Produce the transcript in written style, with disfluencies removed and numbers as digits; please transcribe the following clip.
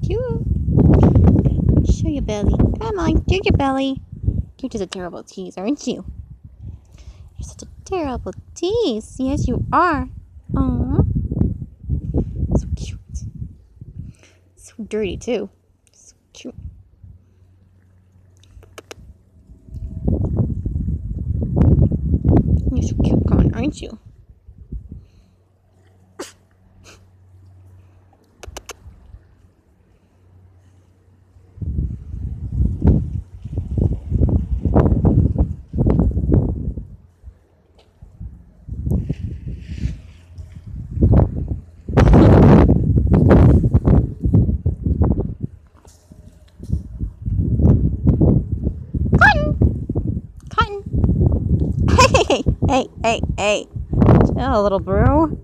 cute. Show your belly. Come on, show your belly. You're just a terrible tease, aren't you? You're such a terrible tease. Yes, you are. Aww. So cute. So dirty, too. So cute. You're so cute, Con, aren't you? Cotton! Hey! Chill, little bro.